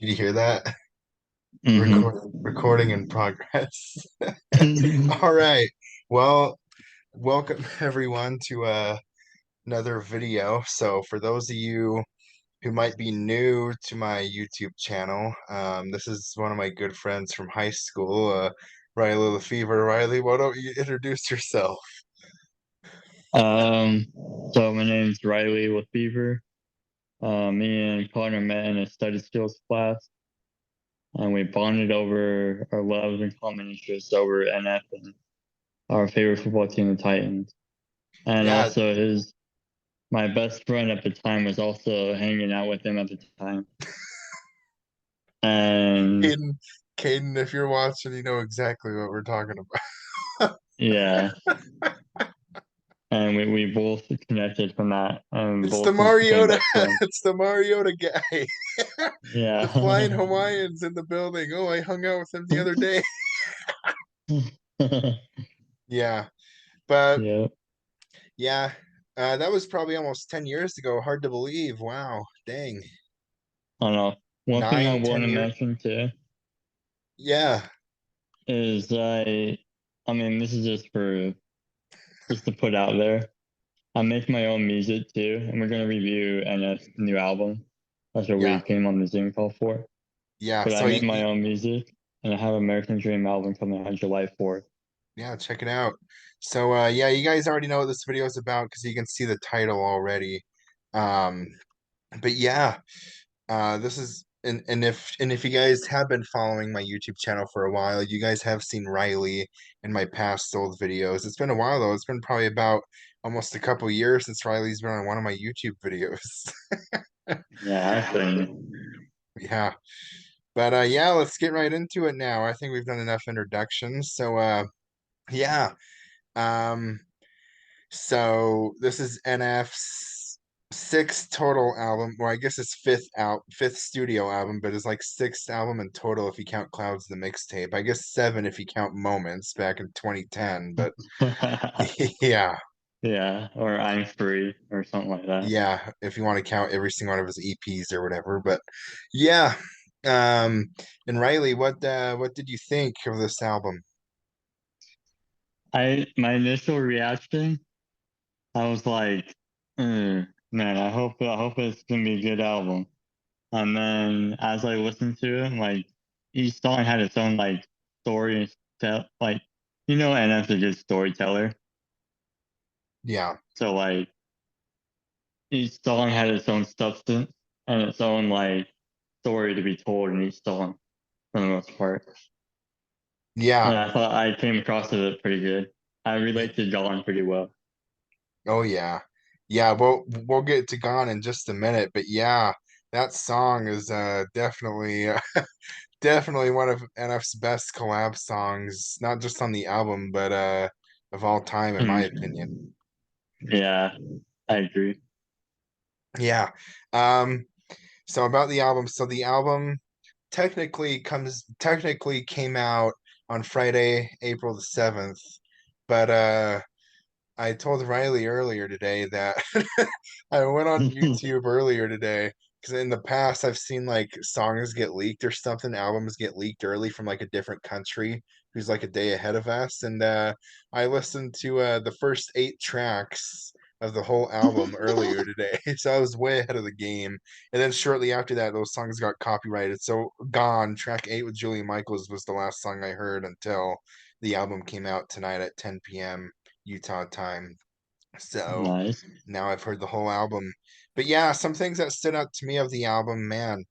Did you hear that? Hmm. Recording in progress. All right. Well, welcome everyone to another video. So, for those of you who might be new to my YouTube channel, this is one of my good friends from high school, Riley Lefevre. Riley, why don't you introduce yourself? Um, so my name's Riley Lefevre. Me and Connor met in a study skills class, and we bonded over our loves and common interests over NF and our favorite football team, the Titans. And Yeah, also, my best friend at the time was also hanging out with him at the time. And Caden, Caden, if you're watching, you know exactly what we're talking about. yeah, and we both connected from that and It's the both became Mariota. best friends. It's the Mariota guy. The flying Yeah. Hawaiians in the building. Oh, I hung out with him the other day. Yeah, but Yeah. yeah, that was probably almost 10 years ago. Hard to believe. Wow, dang. I don't know. One thing I Nine, want ten to years. mention too Yeah, is I mean, this is just to put out there. I make my own music too, and we're gonna review NF's new album. That's what we yeah, came on the Zoom call for. yeah. But I So, make my own music, and I have American Dream album coming out July 4th. yeah, check it out. So, yeah, you guys already know what this video is about because you can see the title already. Um, but yeah, this is and if you guys have been following my YouTube channel for a while, you guys have seen Riley in my past old videos. It's been a while though. It's been probably about almost a couple years since Riley's been on one of my YouTube videos. Yeah, actually, Yeah. But yeah, let's get right into it now. I think we've done enough introductions. So yeah. Um So this is NF's sixth total album. Well, I guess it's fifth studio album, but it's like sixth album in total if you count Clouds the mixtape. I guess seven if you count Moments back in 2010. But yeah, yeah, or I'm free or something like that. yeah, if you want to count every single one of his EPs or whatever. But yeah. Um and Riley, what did you think of this album? My initial reaction, I was like, man, I hope it's gonna be a good album. And then as I listened to it, like each song had its own like story and tell like NF's a good storyteller. Yeah. So like each song had its own substance and its own like story to be told in each song for the most part. And Yeah. I thought I came across it pretty good. I relate to John pretty well. Oh yeah. Yeah, we'll get to Gone in just a minute, but yeah, that song is definitely definitely one of NF's best collab songs, not just on the album, but of all time in my opinion. Mm, yeah, I agree. Yeah. Um so about the album, so the album technically came out on Friday, April the 7th, but I told Riley earlier today that I went on YouTube earlier today because in the past I've seen like songs get leaked or something, albums get leaked early from like a different country who's like a day ahead of us, and I listened to the first eight tracks of the whole album earlier today, so I was way ahead of the game. And then shortly after that, those songs got copyrighted. So Gone, track eight with Julia Michaels was the last song I heard until the album came out tonight at 10 p.m. Utah time. So Nice. now I've heard the whole album. But yeah, some things that stood out to me of the album, man.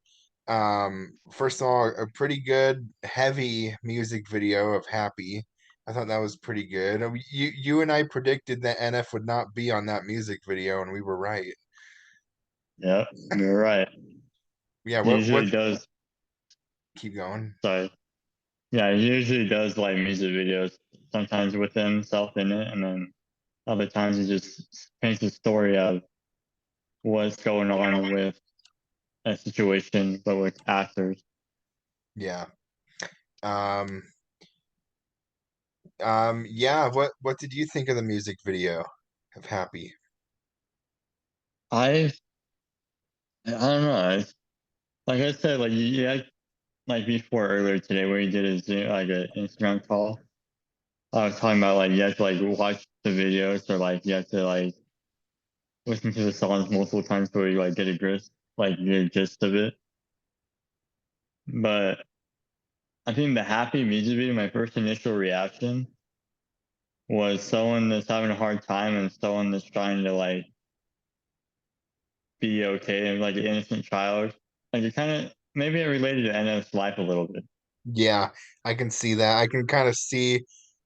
First of all, a pretty good heavy music video of Happy. I thought that was pretty good. You and I predicted that NF would not be on that music video, and we were right. Yep, you're right. Yeah, He what usually does. keep going. Sorry. Yeah, he usually does like music videos, sometimes with himself in it, and then other times he just paints a story of what's going on with a situation, but with actors. Yeah. Um yeah, what did you think of the music video of Happy? I don't know. like I said, like you had like before earlier today where you did a Zoom, like an Instagram call. I was talking about like you have to like watch the videos or like you have to like listen to the songs multiple times before you like get a grist, like your gist of it. But I think the happy music video, my first initial reaction was someone that's having a hard time and someone that's trying to like be okay and like an innocent child. Like it kind of maybe it related to NF's life a little bit. Yeah, I can see that. I can kind of see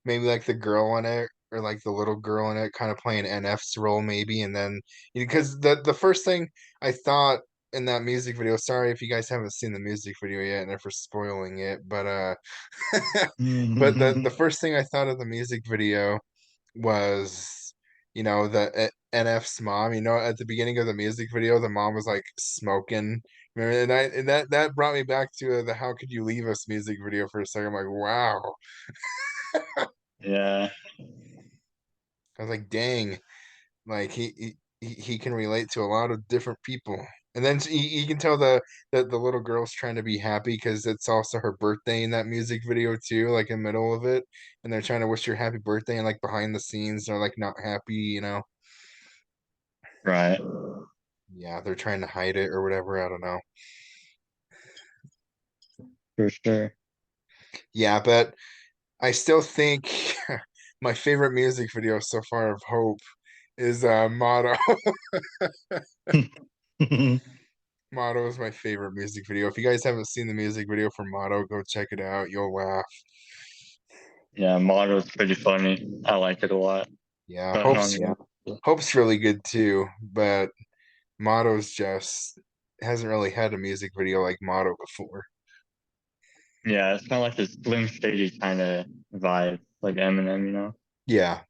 maybe like the girl in it or like the little girl in it kind of playing NF's role maybe and then because the first thing I thought in that music video, sorry if you guys haven't seen the music video yet and for spoiling it, but but the first thing I thought of the music video was the NF's mom. At the beginning of the music video, the mom was like smoking. Remember, and that brought me back to the "How Could You Leave Us" music video for a second. I'm like, wow. Yeah, I was like, dang, like he can relate to a lot of different people. And then you can tell the little girl's trying to be happy because it's also her birthday in that music video too, like in the middle of it, and they're trying to wish her happy birthday, and like behind the scenes, they're like not happy. right. Yeah, they're trying to hide it or whatever. I don't know. For sure. Yeah, but I still think my favorite music video so far of Hope is Motto. Motto is my favorite music video. If you guys haven't seen the music video for Motto, go check it out. You'll laugh. Yeah, Model's pretty funny. I like it a lot. Yeah, Don't normally. Hope's really good too, but Motto's just hasn't really had a music video like Motto before. Yeah, it's kind of like this Slim Shady kind of vibe, like Eminem, Yeah,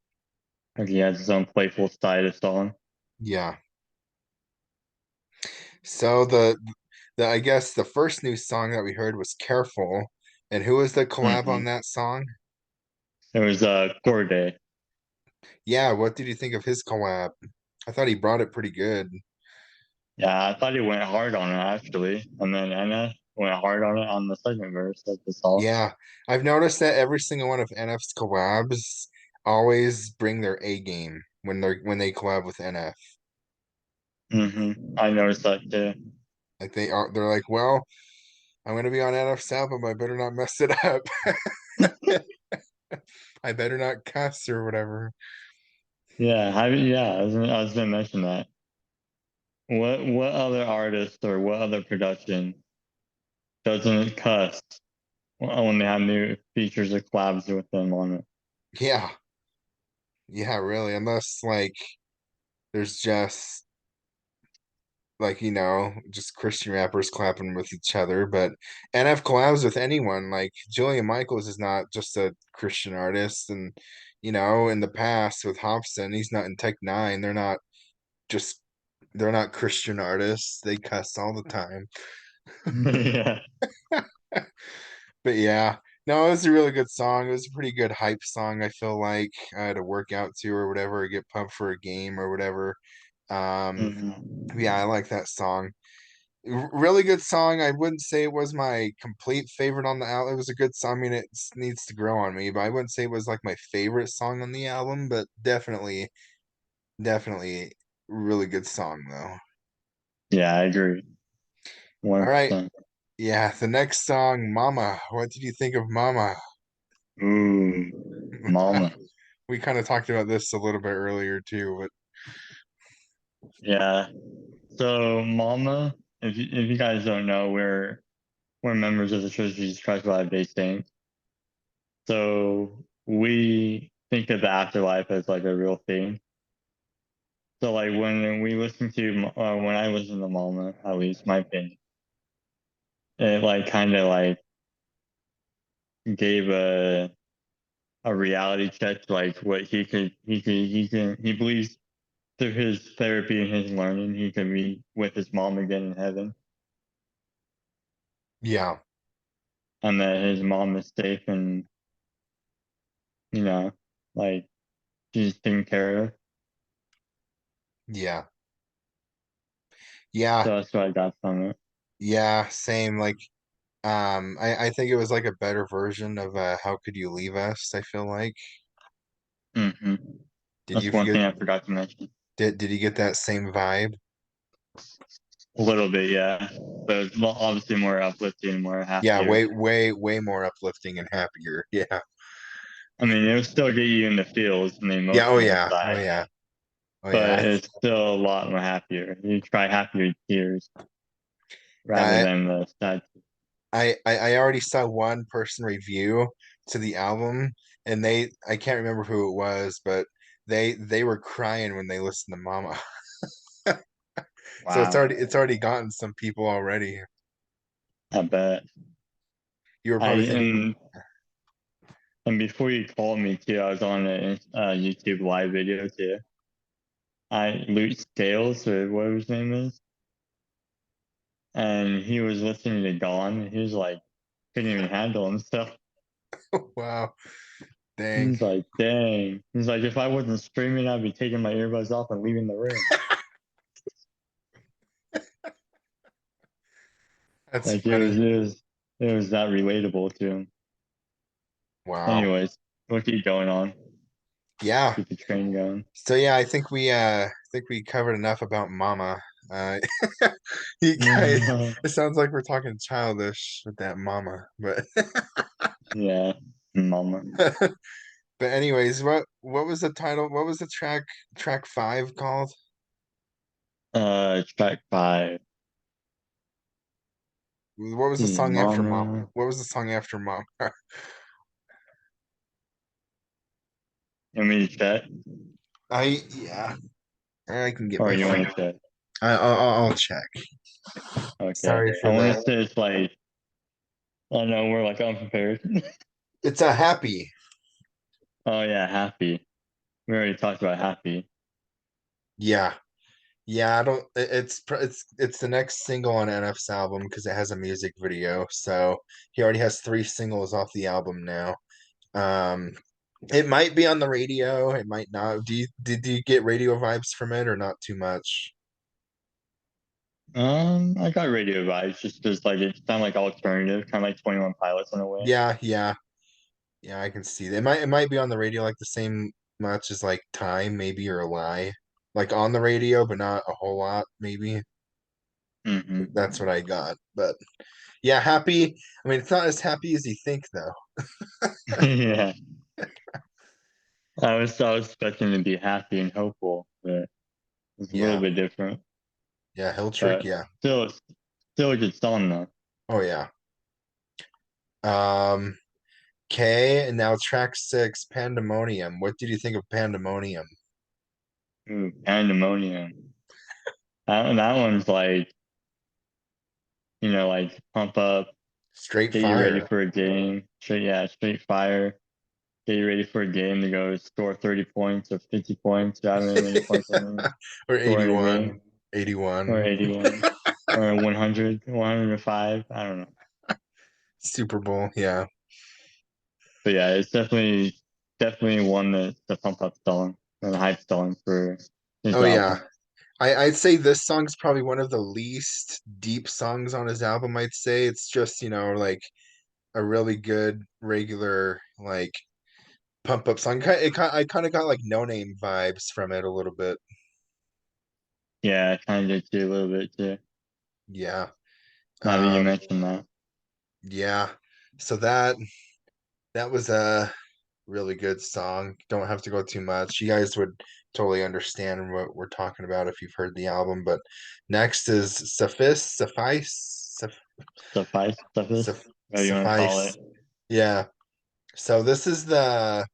Like he has his own playful side of song. yeah. So the I guess the first new song that we heard was Careful. And who was the collab on Hmm. that song? There was Corday. Yeah, what did you think of his collab? I thought he brought it pretty good. Yeah, I thought he went hard on it actually, and then Anna went hard on it on the second verse of the song. Yeah, I've noticed that every single one of NF's collabs always bring their A game when they collab with NF. I noticed that too. Like they're like, well, I'm gonna be on NF's album. I better not mess it up. I better not cuss or whatever. Yeah, I was gonna mention that. What other artist or what other production doesn't cuss when they have new features or collabs with them on it? Yeah, yeah, really. Unless like there's just like just Christian rappers clapping with each other, but NF collabs with anyone. Like Julian Michaels is not just a Christian artist, and in the past with Hobson, he's not in Tech Nine. Just they're not Christian artists. They cuss all the time. Yeah. But yeah, no, it was a really good song. It was a pretty good hype song. I feel like to work out to or whatever, or get pumped for a game or whatever. Um, Hmm. yeah, I like that song. Really good song. I wouldn't say it was my complete favorite on the album. It was a good song. I mean, it needs to grow on me, but I wouldn't say it was like my favorite song on the album, but definitely really good song though. Yeah, I agree. All right. 100%. Yeah, the next song, Mama. What did you think of Mama? Ooh, Mama. We kind of talked about this a little bit earlier too, but Yeah. So Mama, if you guys don't know, we're members of the Church of Jesus Christ of Latter-day Saints. So we think of the afterlife as like a real thing. So like when we listen to when I listen to Mama, at least my opinion, it like kind of like gave a reality check to like what he believes through his therapy and his learning he can be with his mom again in heaven, yeah, and that his mom is safe and you know like she's taken care of. yeah, yeah, So that's what I got from it. Yeah, same. Like, I think it was like a better version of How Could You Leave Us, I feel like. Hmm. Did That's you one get thing I forgot to mention. did you get that same vibe? A little bit, yeah, but it's obviously more uplifting, more Yeah, happier. way more uplifting and happier. Yeah. I mean, it'll still get you in the feels and the Yeah, oh emotional yeah. Oh side, yeah. Oh but yeah. it's still a lot more happier. You try happier tears rather I than the sad. I already saw one person review to the album, and I can't remember who it was, but they were crying when they listened to Mama. So Wow, it's already gotten some people already. I bet. You were I probably thinking, and before you called me too, I was on a YouTube live video too. Luke Scales or whatever his name is, and he was listening to Gone. And he was like, couldn't even handle himself. wow, dang. He's like, dang. He's like, if I wasn't streaming, I'd be taking my earbuds off and leaving the room. That's Like it was, funny. it was, it was that relatable to him. Wow. Anyways, we'll keep going on. Yeah. Keep the train going. So yeah, I think we covered enough about Mama. Uh you guys, it sounds like we're talking childish with that Mama, but Yeah, mama. but anyways, what was the title? What was the track 5 called? Track 5. What was the Hey, song after Mama? mama. What was the song after Mama? You want me to check? Yeah, I can get Or my you want phone. to check? I'll check. Okay. Sorry I for want to that. say it's like, I know we're like unprepared. It's a happy. Oh yeah, happy. We already talked about happy. Yeah. Yeah, I don't it's the next single on NF's album because it has a music video. So he already has 3 singles off the album now. Um it might be on the radio, it might not. Did you get radio vibes from it or not too much? I got radio vibes just because like it sound like alternative, kind of like 21 Pilots in a way. Yeah, yeah. Yeah, I can see that. It might be on the radio like the same much as like Time maybe or Lie. Like on the radio but not a whole lot maybe. Hmm. That's what I got. But yeah, happy. I mean, it's not as happy as you think though. Yeah, I was expecting to be happy and hopeful, but it's a little Yeah. bit different. Yeah, Hill Trick, But yeah. still a good song though. Oh yeah. Um okay, and now track 6, Pandemonium. What did you think of Pandemonium? Ooh, Pandemonium. That one's like like pump up, Straight get you ready fire. for a game. Straight fire. Get you ready for a game to go score 30 points or 50 points, however many points I need. Or Score in a game 81. or 81. 81 or 100, 105. I don't know. Super Bowl, yeah. But yeah, it's definitely one that's the pump up song and the hype song for his Oh yeah. album. I'd say this song's probably one of the least deep songs on his album, I'd say. It's just, like a really good regular like pump up song. I kind of got like No Name vibes from it a little bit. Yeah, I kind of did too a little bit too. Yeah. Now that you Um mentioned that. yeah. So that was a really good song. Don't have to go too much. You guys would totally understand what we're talking about if you've heard the album. But next is Suffice, whatever you want to call Suffice. it. Yeah. So this is the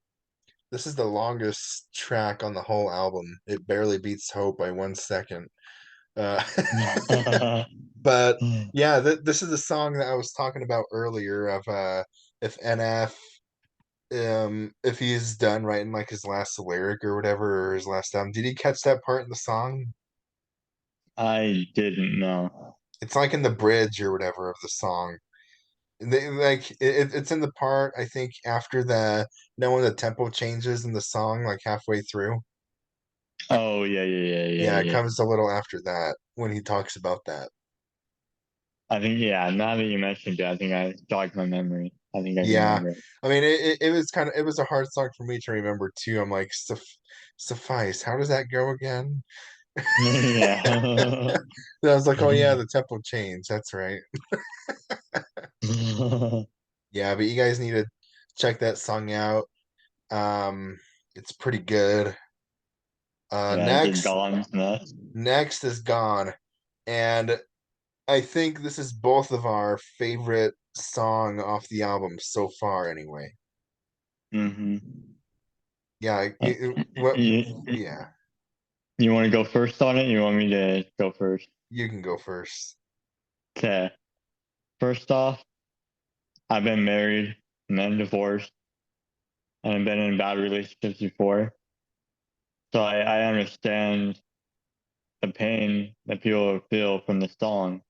longest track on the whole album. It barely beats Hope by 1 second. Uh, but yeah, this is the song that I was talking about earlier of if NF if he's done writing like his last lyric or whatever or his last album. Did he catch that part in the song? I didn't know. It's like in the bridge or whatever of the song. Like it's in the part I think after when the tempo changes in the song like halfway through. Oh yeah, yeah, yeah, yeah, Yeah, it yeah. comes a little after that when he talks about that. I think yeah. Now that you mentioned it, I think I jogged my memory. I think I Yeah, remember it. I mean it was kind of it was a hard song for me to remember too. I'm like, suffice. How does that go again? Yeah. And I was like, oh yeah, the tempo change. That's right. Yeah, but you guys need to check that song out. Um, it's pretty good. Yeah, the Next, Golem's nuts. next is Gone, and I think this is both of our favorite song off the album so far. Anyway, Hmm. yeah, what? You, Yeah, you want to go first on it? You want me to go first? you can go first. Okay. First off, I've been married and then divorced and I've been in bad relationships before. So I understand the pain that people feel from the song,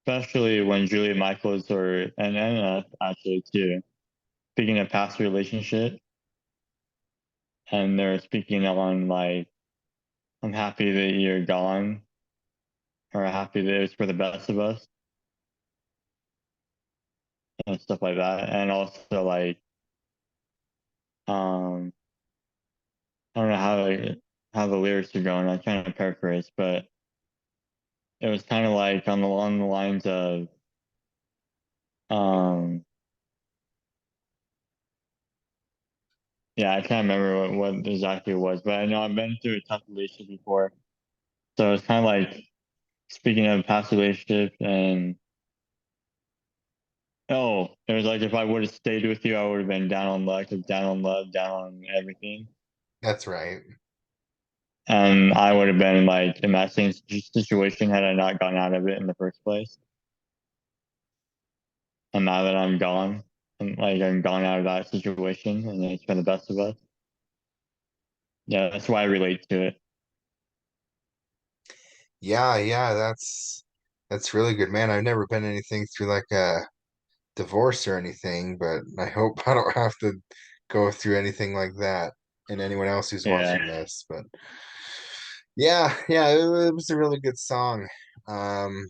especially when Julia Michaels or and Anna actually too, speaking of past relationship and they're speaking on like I'm happy that you're gone or happy that it's for the best of us and stuff like that. And also like um I don't know how the lyrics are going. I'm trying to paraphrase, but it was kind of like on the along the lines of um yeah, I can't remember what exactly it was, but I know I've been through a tough relationship before. So it's kind of like speaking of past relationship and oh, it was like if I would have stayed with you, I would have been down on luck, down on love, down on everything. That's right. And I would have been like in that same situation had I not gotten out of it in the first place. And now that I'm gone, and like I'm gone out of that situation, and it's been the best of us. Yeah, that's why I relate to it. Yeah, yeah, that's really good, man. I've never been anything through like a divorce or anything, but I hope I don't have to go through anything like that and anyone else who's Yeah. watching this. But yeah, yeah, it was a really good song. Um,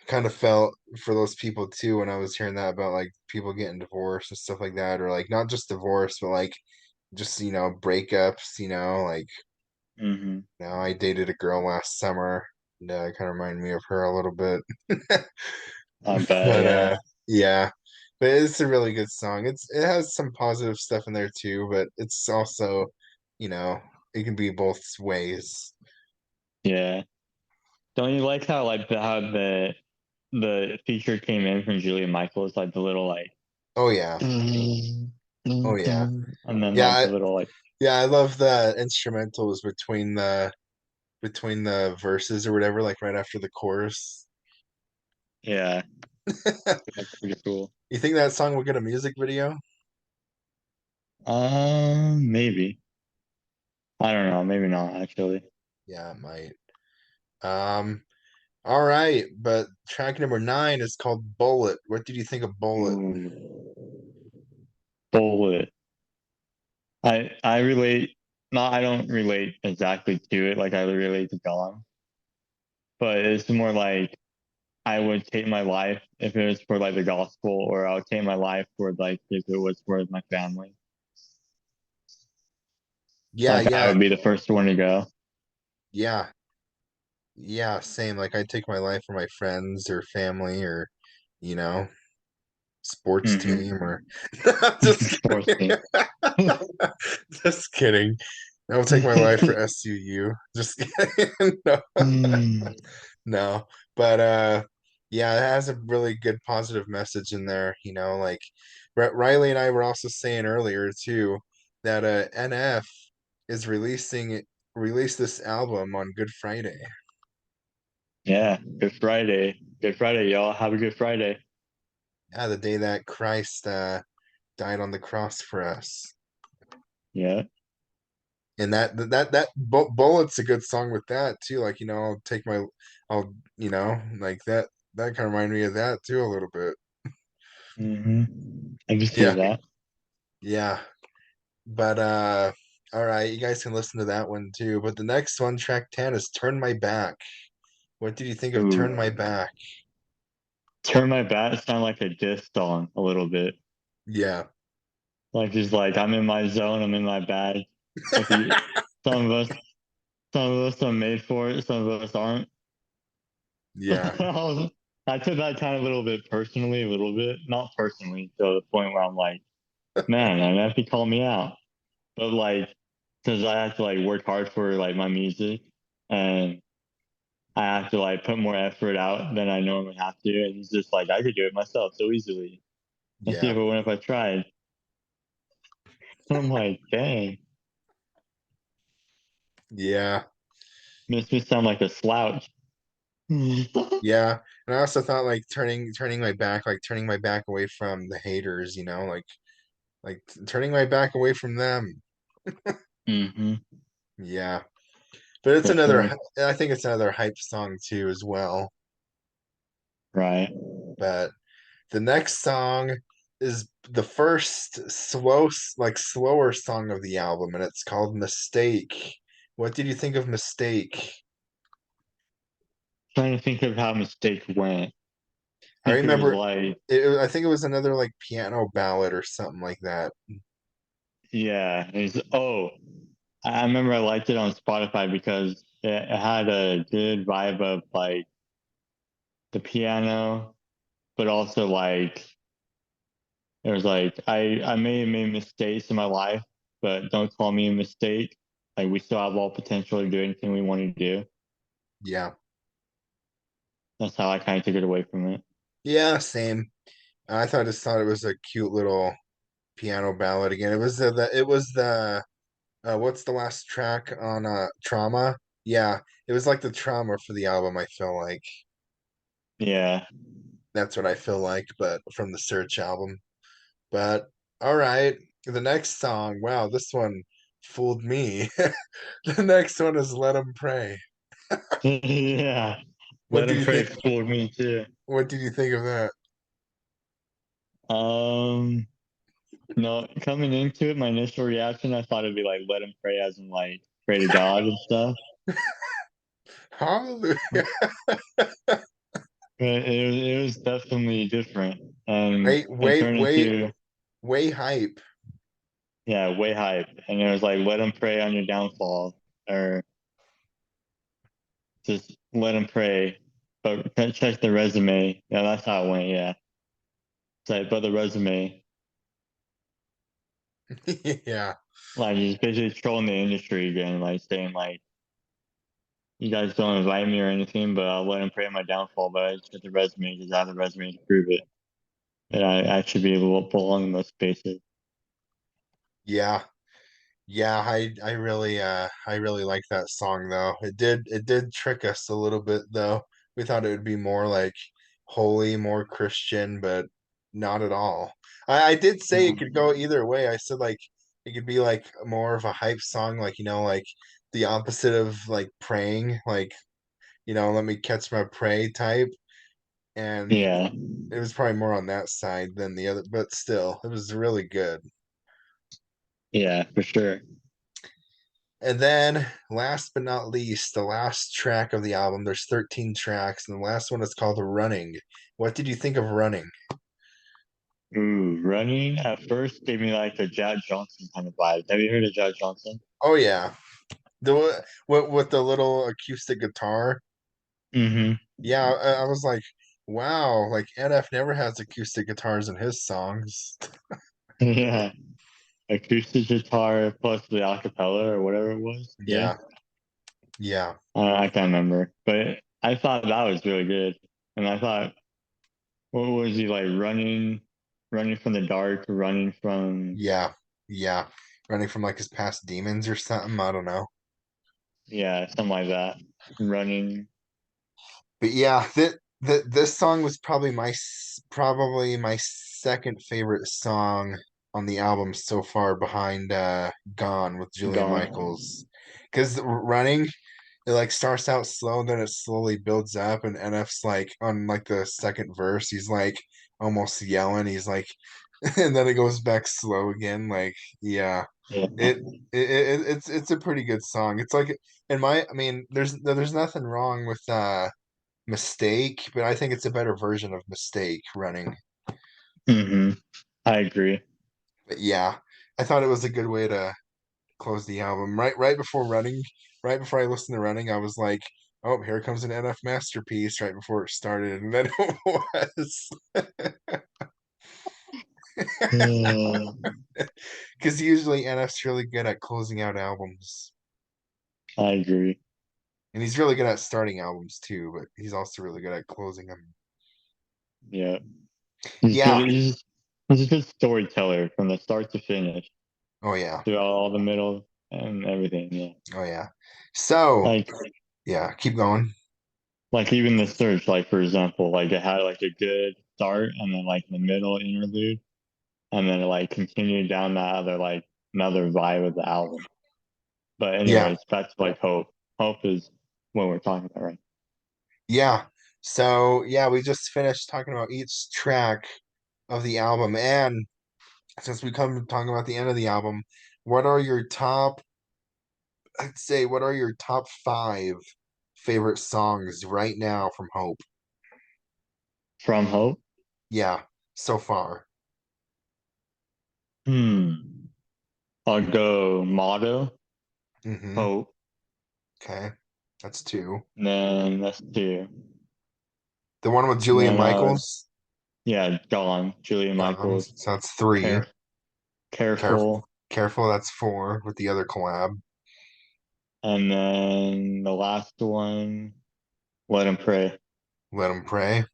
kind of felt for those people too when I was hearing that about like people getting divorced and stuff like that, or like not just divorce, but like just breakups. Like Hmm. I dated a girl last summer. And, kind of reminded me of her a little bit. I bet. But Yeah. yeah, but it's a really good song. It has some positive stuff in there too, but it's also, you know, it can be both ways. Yeah. Don't you like how how the feature came in from Julia Michaels, like the little like Oh yeah. dun, Oh dun, yeah. dun, and then Yeah, like the little like yeah, I love the instrumentals between the verses or whatever, like right after the chorus. yeah, that's pretty cool. You think that song will get a music video? Maybe. I don't know. Maybe not actually. Yeah, it might. Um, all right, but track number 9 is called Bullet. What did you think of Bullet? Ooh. Bullet. I relate. Not I don't relate exactly to it like I relate to Gollum, but it's more like I would take my life if it was for like the gospel, or I would take my life for like if it was for my family. Yeah, Like I yeah, would be the first one to go. yeah, yeah, same. Like I take my life for my friends or family or, you know, sports team Mm-hmm. or just Sports kidding. team. Just kidding. I will take my life for SUU. Just kidding. No. Mm. No. But yeah, it has a really good positive message in there, like Riley and I were also saying earlier too that NF is released this album on Good Friday. Yeah, Good Friday. Good Friday, y'all. Have a good Friday. Yeah, the day that Christ died on the cross for us. Yeah. And Bullet's a good song with that too. Like, I'll, like that kind of reminded me of that too a little bit. Mm-hmm. I can see Yeah. that. Yeah. But all right, you guys can listen to that one too. But the next one, track 10, is Turn My Back. What did you think of Ooh, Turn My Back? turn my back sound like a diss song a little bit. Yeah. Like just like I'm in my zone, I'm in my bag. Like some of us, some of us are made for it, some of us aren't. Yeah. I took that kind of a little bit personally, a little bit, not personally, to the point where I'm like, man, I have to call me out. But like, because I have to like work hard for like my music, and I have to like put more effort out than I normally have to. And it's just like I could do it myself so easily. Let's see Yeah. if it went if I tried. I'm like, dang, Yeah. makes me sound like a slouch. Yeah. And I also thought like turning my back, like turning my back away from the haters, like turning my back away from them. hmm Yeah. But it's For another sure. I think it's another hype song too as well. Right. But the next song is the first slower song of the album, and it's called Mistake. What did you think of Mistake? Trying to think of how mistake went. I I think it was remember like, I think it was another like piano ballad or something like that. yeah, I remember I liked it on Spotify because it had a good vibe of like the piano, but also like it was like I may have made mistakes in my life, but don't call me a mistake. Like we still have all potential to do anything we want to do. Yeah. That's how I kind of took it away from it. Yeah, same. Just thought it was a cute little piano ballad again. It was the what's the last track on Trauma? Yeah, it was like the trauma for the album, I feel like. Yeah. That's what I feel like, but from the Search album. But all right, the next song. Wow, this one fooled me. The next one is Let 'Em Pray. Yeah. What Let did him you pray think? for me too. What did you think of that? Um, no, coming into it, my initial reaction, I thought it'd be like let him pray as in like pray to God and stuff. Hallelujah. But it was definitely different. Way, It way, turned way, into, way hype. yeah, way hype. And it was like let him pray on your downfall or just let him pray. But check the resume. Yeah, that's how it went. Yeah. It's like, but the resume, Yeah. like he's basically trolling the industry again, like saying like, you guys don't invite me or anything, but I'll let him pray on my downfall. But I just get the resume because I have the resume to prove it. That I should be able to belong in those spaces. Yeah. Yeah, I really like that song though. It did trick us a little bit though. We thought it would be more like holy, more Christian, but not at all. I did say it could go Um, either way. I said like it could be like more of a hype song, like like the opposite of like praying, like let me catch my prey type. And yeah, it was probably more on that side than the other, but still, it was really good. yeah, for sure. And then, last but not least, the last track of the album. There's 13 tracks, and the last one is called "Running." What did you think of "Running"? Ooh, running at first gave me like a Jack Johnson kind of vibe. Have you heard of Jack Johnson? Oh yeah, the what with the little acoustic guitar. Mm-hmm. Yeah, I was like, wow, like NF never has acoustic guitars in his songs. Yeah, acoustic guitar plus the acapella or whatever it was. Yeah, Yeah, yeah, I can't remember, but I thought that was really good. And I thought, what was he like running from the dark, running from yeah, yeah. Running from like his past demons or something. I don't know. yeah, something like that, running. But yeah, this song was probably my second favorite song on the album so far behind Gone with Julia Michaels. Gone. Because running, it like starts out slow, then it slowly builds up, and NF's like on like the second verse, he's like almost yelling. He's like, and then it goes back slow again. Like, yeah, Yeah. it, it's a pretty good song. It's like I mean, there's nothing wrong with Mistake, but I think it's a better version of Mistake running. Hmm. I agree. But yeah, I thought it was a good way to close the album. Right before running, right before I listened to running, I was like, "Oh, here comes an NF masterpiece!" Right before it started, and then it was Uh, because usually NF's really good at closing out albums, I agree. and he's really good at starting albums too. But he's also really good at closing them. Yeah. He's good. Yeah. He's a good storyteller from the start to finish, Oh yeah. throughout all the middle and everything. Yeah. Oh yeah. So Like yeah, keep going. like even the search, like for example, like it had like a good start and then like the middle interlude and then it like continued down that other like another vibe of the album. But Yeah. anyways, back to like Hope. Hope is what we're talking about, right? Yeah. So yeah, we just finished talking about each track of the album, and since we come to talking about the end of the album, what are your top, I'd say, what are your top five favorite songs right now from Hope? From Hope. Yeah, so far. Hmm. I'll go Motto, Mm-hmm. Hope, Okay. That's two. and then that's two. The one with And Julian then Michaels, yeah, Gone, Julia gone. Michaels, So that's three. Care, Careful. Careful, Careful, that's four with the other collab. and then the last one, Let Him Pray. Let 'em pray.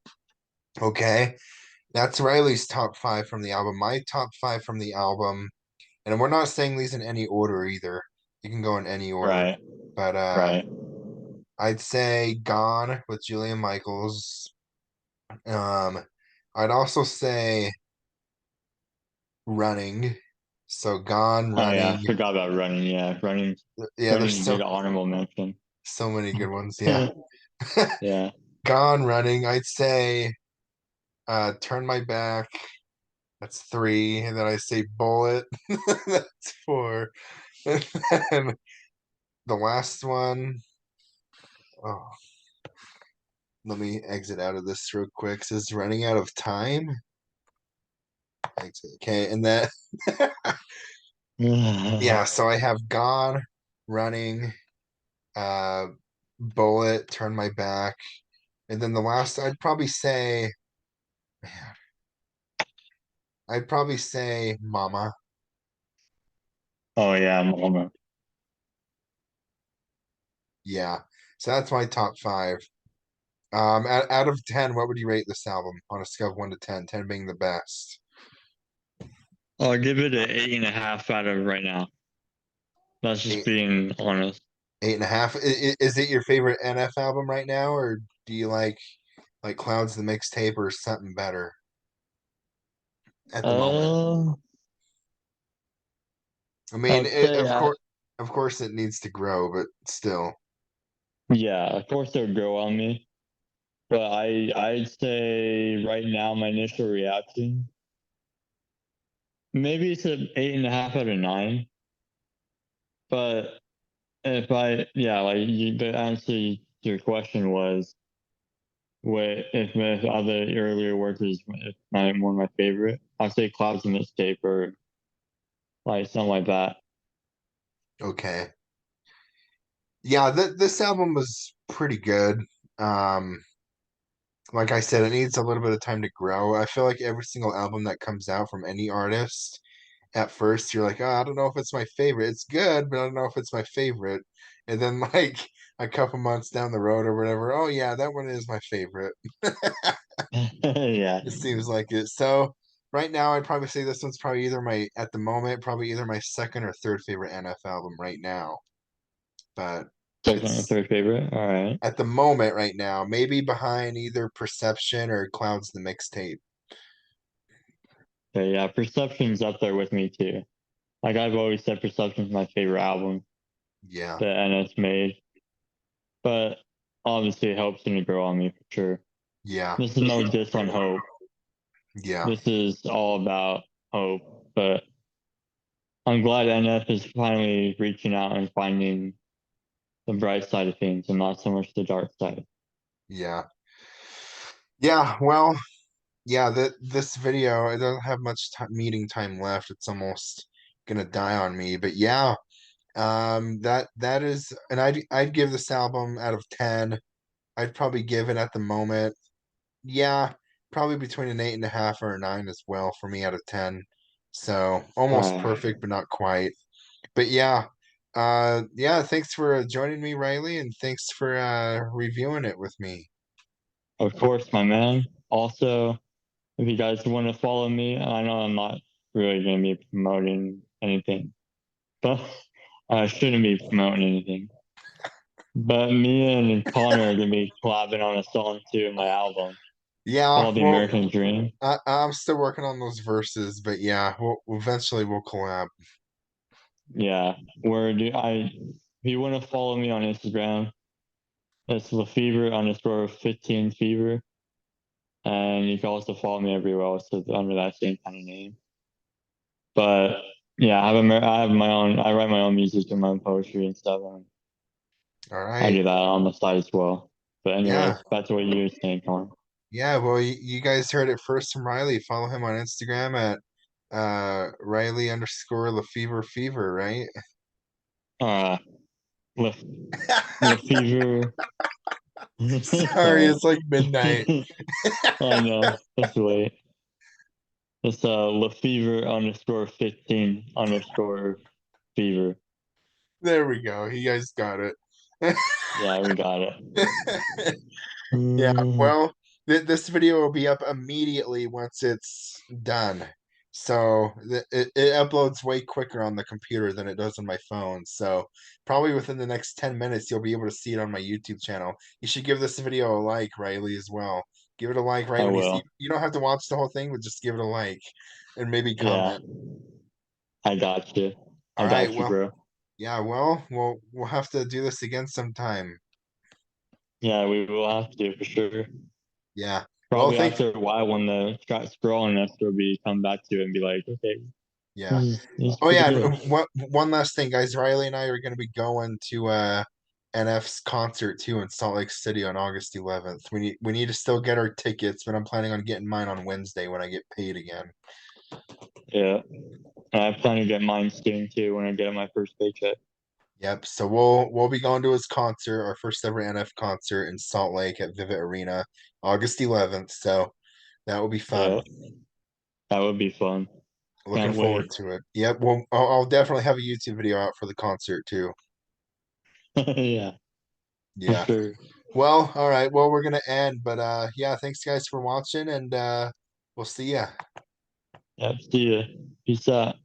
Okay. That's Riley's top five from the album. My top five from the album, and we're not saying these in any order either. You can go in any order. Right, But right. I'd say Gone with Julian Michaels. Um I'd also say Running. So Gone, Oh yeah, Running. I forgot about Running. Yeah, Running, Yeah, there's Running, good honorable mention. so many good ones. Yeah. Yeah. Gone, Running. I'd say Turn My Back. That's three. And then I say Bullet. That's four. And then the last one. Oh, let me exit out of this real quick. It says running out of time. Exit. Okay, and then yeah, so I have Gone, Running, uh, Bullet, Turn My Back, and then the last I'd probably say, man, I'd probably say Mama. Oh yeah, Mama. Yeah, so that's my top five. Out of 10, what would you rate this album on a scale of 1 to 10? 10 being the best. I'll give it an 8.5 out of right now. That's just Eight, being honest. 8.5. Is it your favorite NF album right now, or do you like Clouds the mixtape or something better at the moment? Uh, I mean, I'd say, of course, it needs to grow, but still, yeah, of course it would grow on me, but I'd say right now my initial reaction, maybe it's an 8.5 out of 9. But if yeah, like the answer to your question was, what if other earlier work is if my one of my favorite? I'd say Clouds and Mixtape or like something like that. okay. Yeah, this album was pretty good. Um, like I said, it needs a little bit of time to grow. I feel like every single album that comes out from any artist, at first you're like, oh, I don't know if it's my favorite. It's good, but I don't know if it's my favorite. And then like a couple months down the road or whatever, oh yeah, that one is my favorite. Yeah. It seems like it. So right now, I'd probably say this one's probably either my at the moment, probably either my second or third favorite NF album right now. But Second and it's third favorite. All right. at the moment right now, maybe behind either Perception or Clouds the mixtape. Okay, yeah, Perception's up there with me too. Like I've always said Perception's my favorite album Yeah, that NS made. But obviously it helps him to grow on me for sure. yeah, This is no diss on Hope. yeah, This is all about Hope. But I'm glad NF is finally reaching out and finding the bright side of things and not so much the dark side. yeah. Yeah, well, yeah, this video, it doesn't have much meeting time left. It's almost gonna die on me. But yeah, that is, and I'd give this album out of 10. I'd probably give it at the moment. Yeah, probably between an 8.5 or a 9 as well for me out of 10. So almost Uh, perfect, but not quite. But yeah, yeah, thanks for joining me, Riley, and thanks for reviewing it with me. of course, my man. Also, if you guys want to follow me, I know I'm not really going to be promoting anything, but I shouldn't be promoting anything. But me and Connor are going to be collabing on a song too in my album Yeah, called The well, American Dream. I'm still working on those verses, but yeah, eventually we'll collab. Yeah, where do I, if you want to follow me on Instagram, it's Lefever underscore 15 fever. And you can also follow me everywhere else under that same kind of name. But yeah, I have my own, I write my own music and my own poetry and stuff. And All I right. do that on the side as well. But Yeah. anyways, back to what you were saying, Colin. Yeah, well, you guys heard it first from Riley. Follow him on Instagram at Riley underscore Lefever Fever, right? Uh, Le, Lefever. Sorry, Sorry. it's like midnight. I know. That's late. It's Lefever underscore 15 underscore fever. There we go. You guys got it. Yeah, we got it. Yeah, Mm, well, this video will be up immediately once it's done. So it uploads way quicker on the computer than it does on my phone. So probably within the next 10 minutes, you'll be able to see it on my YouTube channel. You should give this video a like, Riley, as well. Give it a like right I when you see. will. You don't have to watch the whole thing, but just give it a like and maybe Yeah, comment. I got you. All I right, got you, well, bro. yeah, well, we'll have to do this again sometime. Yeah, we will have to for sure. Yeah. Well, Probably thank after a while when the start scrolling after we come back to it and be like, okay, Yeah. this is Oh pretty yeah, and good. one last thing, guys. Riley and I are going to be going to NF's concert too in Salt Lake City on August 11th. We need to still get our tickets, but I'm planning on getting mine on Wednesday when I get paid again. Yeah. And I plan to get mine soon too when I get my first paycheck. Yep. So we'll be going to his concert, our first ever NF concert in Salt Lake at Vivint Arena, August 11th. So that will be fun. Yeah, that would be fun. Looking Can't forward wait. to it. Yep. Well, I'll definitely have a YouTube video out for the concert too. Yeah, for Yeah. sure. Well, all right. Well, we're gonna end, but yeah, thanks guys for watching, and we'll see ya. Yeah, see ya. Peace out.